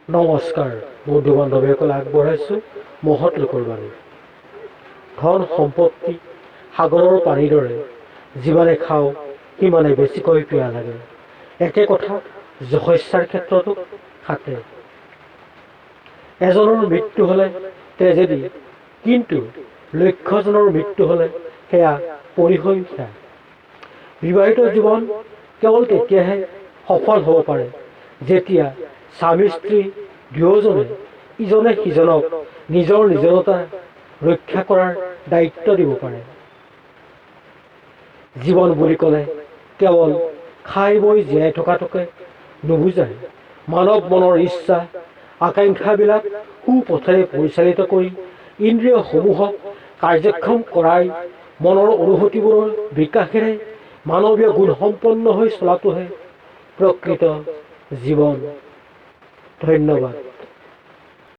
নমস্কাৰ বন্ধু বান্ধৱীসকলে আগবঢ়াইছোঁ মহৎ লোকৰ বাণী। ধন সম্পত্তি সাগৰৰ পানীৰ দৰে যিমানে খাওঁ সিমানে বেছিকৈ পিয়াহ লাগে। একে কথা যশস্যাৰ ক্ষেত্ৰতো খাটে। এজনৰ মৃত্যু হ'লে ট্ৰেজেডি, কিন্তু লক্ষজনৰ মৃত্যু হ'লে সেয়া পৰিসংখ্যা। বিবাহিত জীৱন কেৱল তেতিয়াহে সফল হ'ব পাৰে যেতিয়া স্বামী স্ত্ৰী দুয়োজনে ইজনে সিজনক নিজৰ নিজৰতা ৰক্ষা কৰাৰ দায়িত্ব দিব পাৰে। জীৱন বুলি ক'লে কেৱল খাই বৈ জীয়াই থকাটোকে নুবুজায়। মানৱ মনৰ ইচ্ছা আকাংক্ষাবিলাক সুপথেৰে পৰিচালিত কৰি ইন্দ্ৰিয়সমূহক কাৰ্যক্ষম কৰাই মনৰ অনুভূতিবোৰৰ বিকাশেৰে মানৱীয় গুণসম্পন্ন হৈ চলাটোহে প্ৰকৃত জীৱন। ধন্যবাদ।